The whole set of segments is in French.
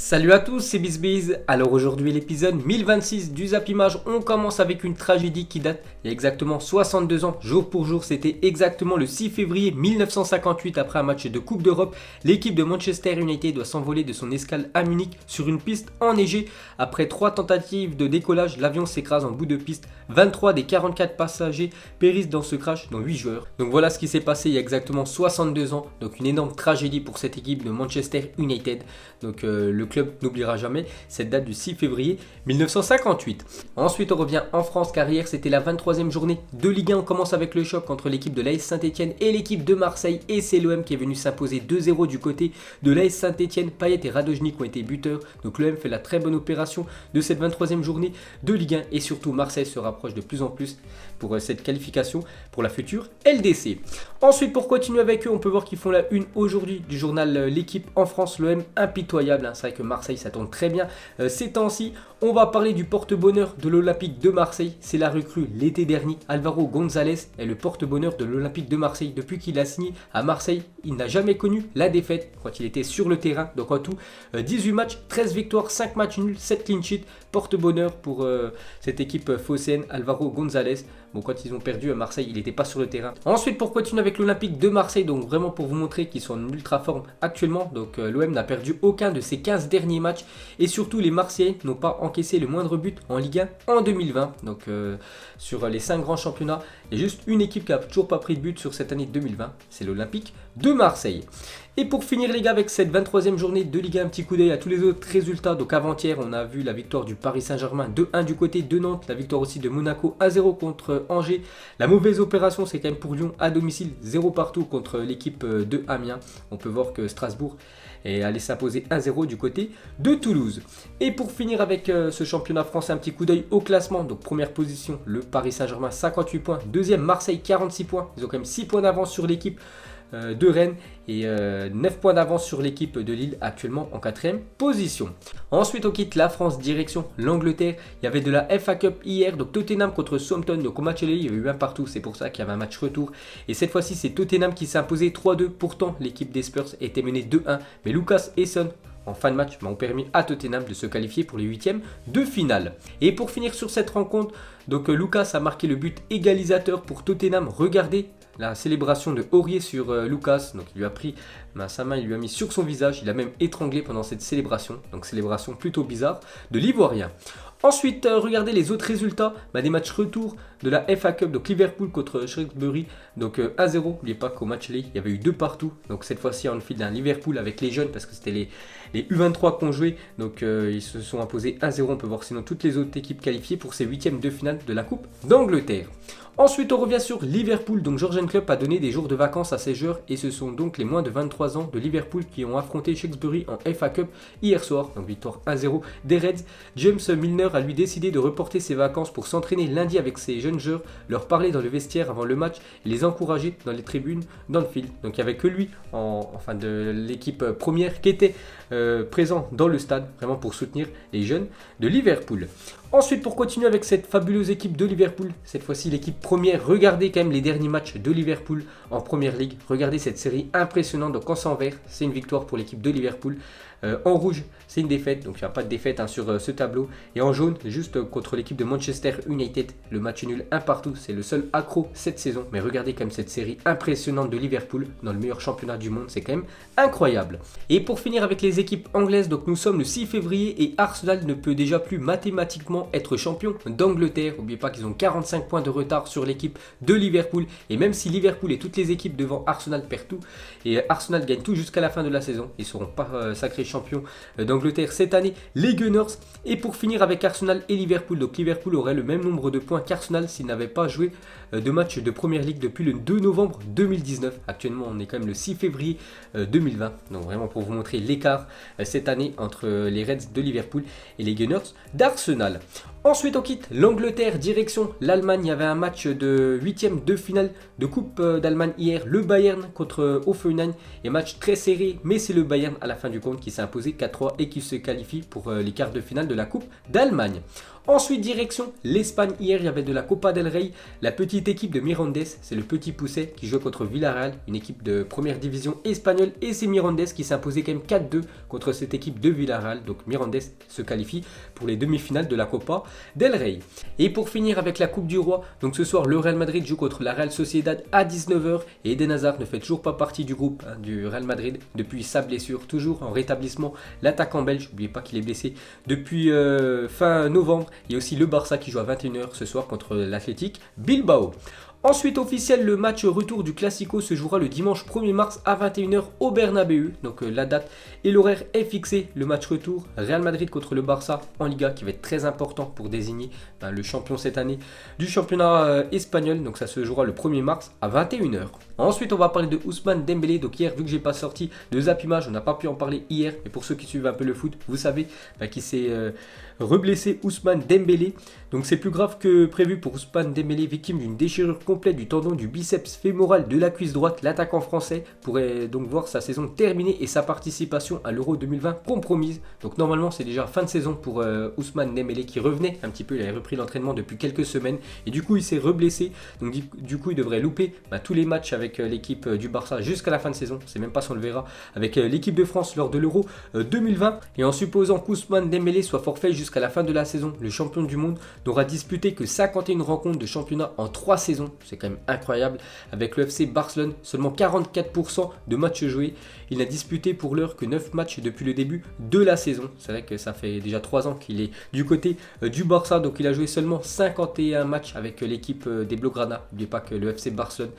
Salut à tous, c'est BizBiz. Alors aujourd'hui l'épisode 1026 du Zap Image, on commence avec une tragédie qui date il y a exactement 62 ans, jour pour jour. C'était exactement le 6 février 1958 après un match de Coupe d'Europe. L'équipe de Manchester United doit s'envoler de son escale à Munich sur une piste enneigée. Après 3 tentatives de décollage, l'avion s'écrase en bout de piste. 23 des 44 passagers périssent dans ce crash, dont 8 joueurs. Donc voilà ce qui s'est passé il y a exactement 62 ans. Donc une énorme tragédie pour cette équipe de Manchester United. Donc le club n'oubliera jamais cette date du 6 février 1958. Ensuite on revient en France car hier c'était la 23e journée de Ligue 1. On commence avec le choc entre l'équipe de l'AS Saint-Etienne et l'équipe de Marseille. Et c'est l'OM qui est venu s'imposer 2-0 du côté de l'AS Saint-Etienne. Payet et Radojnik ont été buteurs. Donc l'OM fait la très bonne opération de cette 23e journée de Ligue 1. Et surtout Marseille se rapproche de plus en plus pour cette qualification pour la future LDC. Ensuite pour continuer avec eux, on peut voir qu'ils font la une aujourd'hui du journal L'équipe en France. L'OM impitoyable, c'est vrai que Marseille ça tourne très bien ces temps-ci. On va parler du porte-bonheur de l'Olympique de Marseille. C'est la recrue l'été dernier. Alvaro González est le porte-bonheur de l'Olympique de Marseille. Depuis qu'il a signé à Marseille, il n'a jamais connu la défaite quand il était sur le terrain. Donc en tout, 18 matchs, 13 victoires, 5 matchs nuls, 7 clean sheets. Porte-bonheur pour cette équipe phocéenne, Alvaro González. Bon, quand ils ont perdu à Marseille, il n'était pas sur le terrain. Ensuite, pour continuer avec l'Olympique de Marseille, donc vraiment pour vous montrer qu'ils sont en ultra forme actuellement. Donc l'OM n'a perdu aucun de ses 15 derniers matchs. Et surtout, les Marseillais n'ont pas encaissé le moindre but en Ligue 1 en 2020. Donc sur les 5 grands championnats, il y a juste une équipe qui n'a toujours pas pris de but sur cette année 2020. C'est l'Olympique de Marseille. Et pour finir les gars avec cette 23e journée de Ligue 1, un petit coup d'œil à tous les autres résultats. Donc avant-hier on a vu la victoire du Paris Saint-Germain 2-1 du côté de Nantes. La victoire aussi de Monaco 1-0 contre Angers. La mauvaise opération c'est quand même pour Lyon à domicile 0 partout contre l'équipe de Amiens. On peut voir que Strasbourg est allé s'imposer 1-0 du côté de Toulouse. Et pour finir avec ce championnat français, un petit coup d'œil au classement. Donc première position le Paris Saint-Germain 58 points. Deuxième Marseille 46 points. Ils ont quand même 6 points d'avance sur l'équipe de Rennes et 9 points d'avance sur l'équipe de Lille actuellement en 4e position. Ensuite on quitte la France direction l'Angleterre. Il y avait de la FA Cup hier, donc Tottenham contre Southampton. Donc au match aller il y avait eu un partout, c'est pour ça qu'il y avait un match retour. Et cette fois-ci c'est Tottenham qui s'est imposé 3-2. Pourtant l'équipe des Spurs était menée 2-1. Mais Lucas Hesson en fin de match ont permis à Tottenham de se qualifier pour les 8e de finale. Et pour finir sur cette rencontre, donc Lucas a marqué le but égalisateur pour Tottenham. Regardez la célébration de Aurier sur Lucas. Donc il lui a pris sa main, il lui a mis sur son visage. Il a même étranglé pendant cette célébration. Donc célébration plutôt bizarre de l'Ivoirien. Ensuite, regardez les autres résultats des matchs retour de la FA Cup. Donc Liverpool contre Shrewsbury. Donc 1-0. N'oubliez pas qu'au match aller, il y avait eu 2 partout. Donc cette fois-ci, on file d'un Liverpool avec les jeunes parce que c'était les U23 qui ont joué. Donc ils se sont imposés 1-0. On peut voir sinon toutes les autres équipes qualifiées pour ces 8e de finale de la Coupe d'Angleterre. Ensuite, on revient sur Liverpool. Donc Jürgen Klopp a donné des jours de vacances à ses joueurs et ce sont donc les moins de 23 ans de Liverpool qui ont affronté Shrewsbury en FA Cup hier soir. Donc victoire 1-0 des Reds. James Milner a lui décidé de reporter ses vacances pour s'entraîner lundi avec ses jeunes joueurs, leur parler dans le vestiaire avant le match et les encourager dans les tribunes d'Anfield. Donc il n'y avait que lui, enfin de l'équipe première qui était présent dans le stade, vraiment pour soutenir les jeunes de Liverpool. Ensuite, pour continuer avec cette fabuleuse équipe de Liverpool, cette fois-ci l'équipe première, regardez quand même les derniers matchs de Liverpool en Première Ligue. Regardez cette série impressionnante. Donc en sang vert, c'est une victoire pour l'équipe de Liverpool. En rouge, c'est une défaite, donc il n'y a pas de défaite sur ce tableau. Et en jaune, juste contre l'équipe de Manchester United, le match nul 1 partout. C'est le seul accro cette saison. Mais regardez quand même cette série impressionnante de Liverpool dans le meilleur championnat du monde. C'est quand même incroyable. Et pour finir avec les équipes anglaises, donc nous sommes le 6 février et Arsenal ne peut déjà plus mathématiquement être champion d'Angleterre. N'oubliez pas qu'ils ont 45 points de retard sur l'équipe de Liverpool. Et même si Liverpool et toutes les équipes devant Arsenal perdent tout, et Arsenal gagne tout jusqu'à la fin de la saison, ils ne seront pas sacrés champions d'Angleterre cette année, les Gunners. Et pour finir avec Arsenal et Liverpool, donc Liverpool aurait le même nombre de points qu'Arsenal s'il n'avait pas joué de match de Première Ligue depuis le 2 novembre 2019. Actuellement on est quand même le 6 février 2020, donc vraiment pour vous montrer l'écart cette année entre les Reds de Liverpool et les Gunners d'Arsenal. Ensuite on quitte l'Angleterre, direction l'Allemagne. Il y avait un match de 8e de finale de Coupe d'Allemagne hier, le Bayern contre Hoffenheim, et match très serré, mais c'est le Bayern à la fin du compte qui s'est imposé 4-3 et qui se qualifie pour les quarts de finale de la Coupe d'Allemagne. Ensuite, direction l'Espagne. Hier, il y avait de la Copa del Rey. La petite équipe de Mirandes, c'est le petit pousset qui joue contre Villarreal, une équipe de première division espagnole. Et c'est Mirandes qui s'est imposé quand même 4-2 contre cette équipe de Villarreal. Donc Mirandes se qualifie pour les demi-finales de la Copa del Rey. Et pour finir avec la Coupe du Roi, donc ce soir, le Real Madrid joue contre la Real Sociedad à 19h. Et Eden Hazard ne fait toujours pas partie du groupe du Real Madrid depuis sa blessure. Toujours en rétablissement, l'attaquant belge. N'oubliez pas qu'il est blessé depuis fin novembre. Il y a aussi le Barça qui joue à 21h ce soir contre l'Athletic Bilbao. Ensuite, officiel, le match retour du Classico se jouera le dimanche 1er mars à 21h au Bernabeu. Donc la date et l'horaire est fixé. Le match retour, Real Madrid contre le Barça en Liga, qui va être très important pour désigner le champion cette année du championnat espagnol. Donc ça se jouera le 1er mars à 21h. Ensuite, on va parler de Ousmane Dembélé. Donc hier, vu que j'ai pas sorti de Zap Image, on n'a pas pu en parler hier. Mais pour ceux qui suivent un peu le foot, vous savez qu'il s'est reblessé Ousmane Dembélé. Donc c'est plus grave que prévu pour Ousmane Dembélé, victime d'une déchirure complète du tendon du biceps fémoral de la cuisse droite. L'attaquant français pourrait donc voir sa saison terminée et sa participation à l'Euro 2020 compromise. Donc normalement c'est déjà fin de saison pour Ousmane Dembélé qui revenait un petit peu, il avait repris l'entraînement depuis quelques semaines et du coup il s'est reblessé. Donc du coup il devrait louper tous les matchs avec l'équipe du Barça jusqu'à la fin de saison. C'est même pas si on le verra avec l'équipe de France lors de l'Euro 2020. Et en supposant qu'Ousmane Dembélé soit forfait jusqu'à la fin de la saison, le champion du monde n'aura disputé que 51 rencontres de championnat en 3 saisons. C'est quand même incroyable. Avec le FC Barcelone, seulement 44% de matchs joués. Il n'a disputé pour l'heure que 9 matchs depuis le début de la saison. C'est vrai que ça fait déjà 3 ans qu'il est du côté du Barça. Donc il a joué seulement 51 matchs avec l'équipe des Blaugrana. N'oubliez pas que le FC Barcelone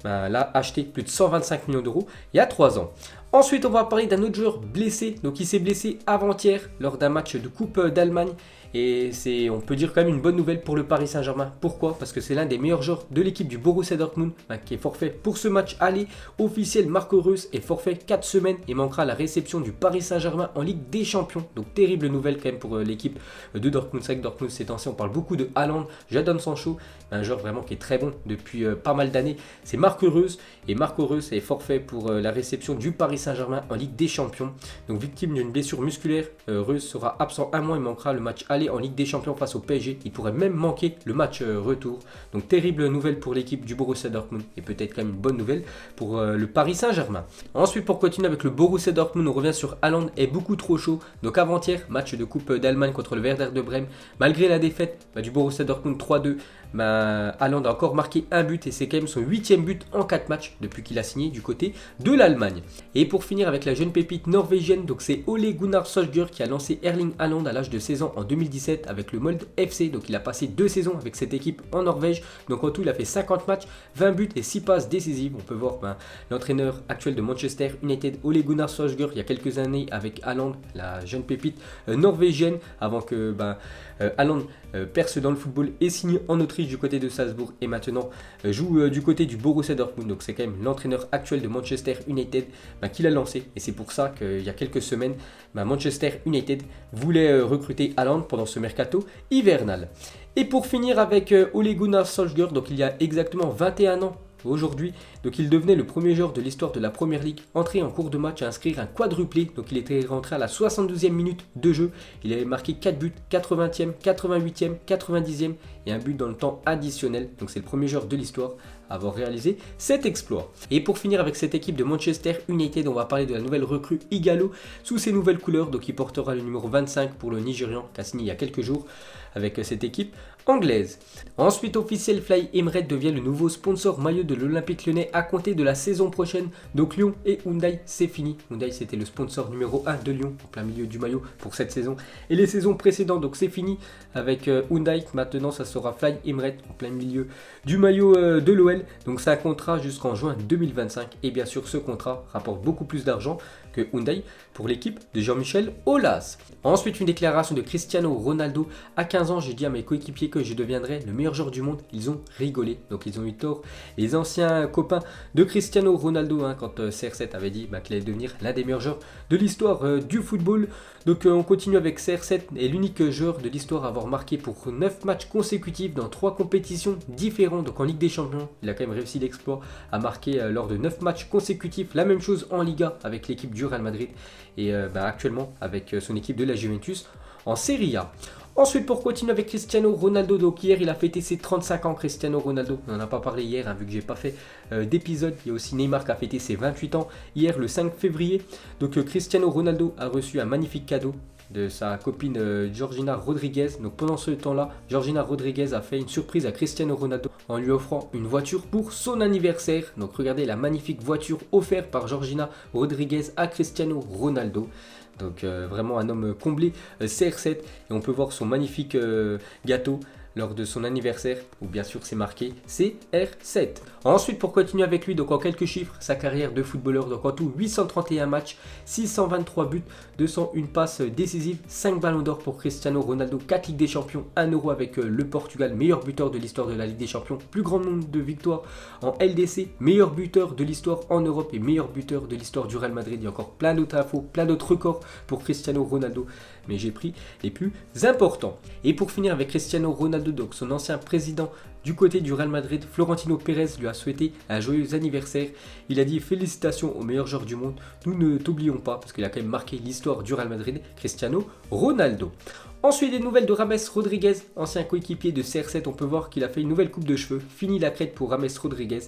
l'a acheté plus de 125 millions d'euros il y a 3 ans. Ensuite, on va parler d'un autre joueur blessé. Donc il s'est blessé avant-hier lors d'un match de Coupe d'Allemagne. Et c'est, on peut dire quand même une bonne nouvelle pour le Paris Saint-Germain. Pourquoi? Parce que c'est l'un des meilleurs joueurs de l'équipe du Borussia Dortmund qui est forfait pour ce match aller. Officiel, Marco Reus est forfait 4 semaines et manquera à la réception du Paris Saint-Germain en Ligue des Champions. Donc terrible nouvelle quand même pour l'équipe de Dortmund. C'est vrai que Dortmund ces temps-ci, on parle beaucoup de Haaland, Jadon Sancho, un joueur vraiment qui est très bon depuis pas mal d'années. C'est Marco Reus et Marco Reus est forfait pour la réception du Paris Saint-Germain en Ligue des Champions. Donc victime d'une blessure musculaire, Reus sera absent un mois et manquera le match aller en Ligue des Champions face au PSG. Il pourrait même manquer le match retour. Donc terrible nouvelle pour l'équipe du Borussia Dortmund et peut-être quand même une bonne nouvelle pour le Paris Saint-Germain. Ensuite, pour continuer avec le Borussia Dortmund, on revient sur Haaland est beaucoup trop chaud. Donc avant-hier, match de Coupe d'Allemagne contre le Werder de Brême. Malgré la défaite du Borussia Dortmund 3-2, Haaland a encore marqué un but et c'est quand même son 8e but en 4 matchs depuis qu'il a signé du côté de l'Allemagne. Et pour finir avec la jeune pépite norvégienne, donc c'est Ole Gunnar Solskjaer qui a lancé Erling Haaland à l'âge de 16 ans en 2017 avec le Molde FC. Donc il a passé 2 saisons avec cette équipe en Norvège. Donc en tout il a fait 50 matchs, 20 buts et 6 passes décisives. On peut voir l'entraîneur actuel de Manchester United, Ole Gunnar Solskjaer, il y a quelques années avec Haaland, la jeune pépite norvégienne, avant que Haaland perce dans le football et signe en Autriche du côté de Salzbourg et maintenant joue du côté du Borussia Dortmund. Donc c'est quand même l'entraîneur actuel de Manchester United qui l'a lancé et c'est pour ça qu'il y a quelques semaines Manchester United voulait recruter Haaland pendant ce mercato hivernal. Et pour finir avec Ole Gunnar Solskjaer, donc il y a exactement 21 ans aujourd'hui, donc il devenait le premier joueur de l'histoire de la Premier League entré en cours de match à inscrire un quadruplé. Donc il était rentré à la 72e minute de jeu, il avait marqué 4 buts, 80e, 88e, 90e et un but dans le temps additionnel. Donc c'est le premier joueur de l'histoire à avoir réalisé cet exploit. Et pour finir avec cette équipe de Manchester United, on va parler de la nouvelle recrue Ighalo sous ses nouvelles couleurs. Donc il portera le numéro 25 pour le Nigérian qui a signé il y a quelques jours avec cette équipe anglaise. Ensuite, officiel, Fly Emirates devient le nouveau sponsor maillot de l'Olympique Lyonnais à compter de la saison prochaine. Donc Lyon et Hyundai, c'est fini. Hyundai, c'était le sponsor numéro 1 de Lyon, en plein milieu du maillot pour cette saison. Et les saisons précédentes, donc c'est fini avec Hyundai. Maintenant, ça sera Fly Emirates, en plein milieu du maillot de l'OL. Donc c'est un contrat jusqu'en juin 2025. Et bien sûr, ce contrat rapporte beaucoup plus d'argent que Hyundai pour l'équipe de Jean-Michel Aulas. Ensuite, une déclaration de Cristiano Ronaldo. À 15 ans, j'ai dit à mes coéquipiers que je deviendrais le meilleur joueur du monde. Ils ont rigolé, donc ils ont eu tort. Les anciens copains de Cristiano Ronaldo, quand CR7 avait dit qu'il allait devenir l'un des meilleurs joueurs de l'histoire du football. Donc on continue avec CR7 est l'unique joueur de l'histoire à avoir marqué pour 9 matchs consécutifs dans 3 compétitions différentes. Donc en Ligue des Champions, il a quand même réussi l'exploit à marquer lors de 9 matchs consécutifs. La même chose en Liga avec l'équipe du Real Madrid et actuellement avec son équipe de la Juventus en Serie A. Ensuite, pour continuer avec Cristiano Ronaldo, donc hier il a fêté ses 35 ans, Cristiano Ronaldo. On n'en a pas parlé hier, vu que j'ai pas fait d'épisode. Il y a aussi Neymar qui a fêté ses 28 ans hier, le 5 février. Donc Cristiano Ronaldo a reçu un magnifique cadeau de sa copine Georgina Rodriguez. Donc pendant ce temps-là, Georgina Rodriguez a fait une surprise à Cristiano Ronaldo en lui offrant une voiture pour son anniversaire. Donc regardez la magnifique voiture offerte par Georgina Rodriguez à Cristiano Ronaldo. Donc vraiment un homme comblé, CR7, et on peut voir son magnifique gâteau lors de son anniversaire, où bien sûr c'est marqué CR7. Ensuite, pour continuer avec lui, donc en quelques chiffres, sa carrière de footballeur, donc en tout 831 matchs, 623 buts, 201 passes décisives, 5 ballons d'or pour Cristiano Ronaldo, 4 Ligues des Champions, 1 euro avec le Portugal, meilleur buteur de l'histoire de la Ligue des Champions, plus grand nombre de victoires en LDC, meilleur buteur de l'histoire en Europe et meilleur buteur de l'histoire du Real Madrid. Il y a encore plein d'autres infos, plein d'autres records pour Cristiano Ronaldo, mais j'ai pris les plus importants. Et pour finir avec Cristiano Ronaldo, donc son ancien président du côté du Real Madrid, Florentino Pérez, lui a souhaité un joyeux anniversaire. Il a dit félicitations au meilleur joueur du monde. Nous ne t'oublions pas, parce qu'il a quand même marqué l'histoire du Real Madrid, Cristiano Ronaldo. Ensuite, des nouvelles de James Rodriguez, ancien coéquipier de CR7. On peut voir qu'il a fait une nouvelle coupe de cheveux. Fini la crête pour James Rodriguez.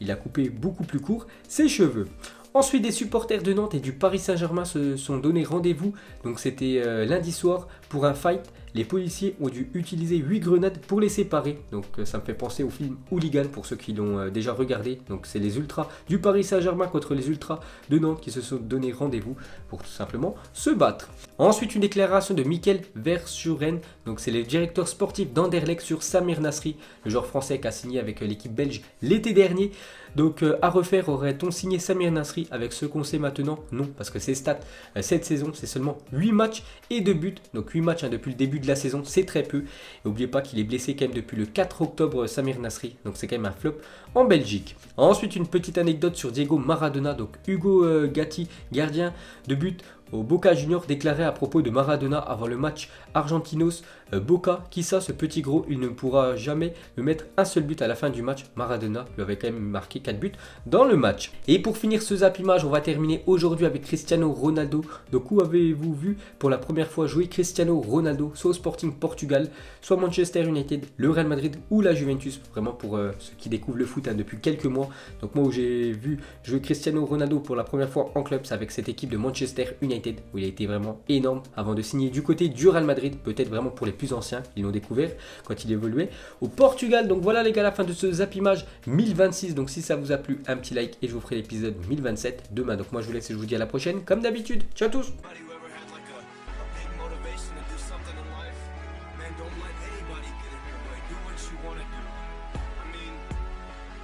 Il a coupé beaucoup plus court ses cheveux. Ensuite, des supporters de Nantes et du Paris Saint-Germain se sont donné rendez-vous. Donc c'était lundi soir pour un fight. Les policiers ont dû utiliser 8 grenades pour les séparer. Donc ça me fait penser au film Hooligan pour ceux qui l'ont déjà regardé. Donc c'est les ultras du Paris Saint-Germain contre les ultras de Nantes qui se sont donné rendez-vous pour tout simplement se battre. Ensuite, une déclaration de Michael Versuren. Donc c'est le directeur sportif d'Anderlecht sur Samir Nasri, le joueur français qui a signé avec l'équipe belge l'été dernier. Donc à refaire, aurait-on signé Samir Nasri avec ce qu'on sait maintenant? Non, parce que ses stats cette saison, c'est seulement 8 matchs et 2 buts. Donc 8 matchs depuis le début de la saison, c'est très peu. Et n'oubliez pas qu'il est blessé quand même depuis le 4 octobre, Samir Nasri. Donc c'est quand même un flop en Belgique. Ensuite, une petite anecdote sur Diego Maradona. Donc Hugo Gatti, gardien de but au Boca Junior, déclarait à propos de Maradona avant le match Argentinos Boca: qui ça, ce petit gros, il ne pourra jamais me mettre un seul but à la fin du match. Maradona lui avait quand même marqué 4 buts dans le match. Et pour finir ce Zap Image, on va terminer aujourd'hui avec Cristiano Ronaldo. Donc où avez-vous vu pour la première fois jouer Cristiano Ronaldo? Soit au Sporting Portugal, soit Manchester United, le Real Madrid ou la Juventus. Vraiment pour ceux qui découvrent le foot depuis quelques mois. Donc moi où j'ai vu jouer Cristiano Ronaldo pour la première fois en club, c'est avec cette équipe de Manchester United, où il a été vraiment énorme avant de signer du côté du Real Madrid, peut-être vraiment pour les plus anciens, ils l'ont découvert quand il évoluait au Portugal. Donc voilà les gars, la fin de ce Zap Image 1026. Donc si ça vous a plu, un petit like et je vous ferai l'épisode 1027 demain. Donc moi je vous laisse et je vous dis à la prochaine comme d'habitude. Ciao à tous.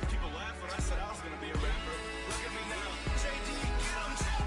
People laugh when I said I was gonna be a rapper. Look at me now, JD, get 'em.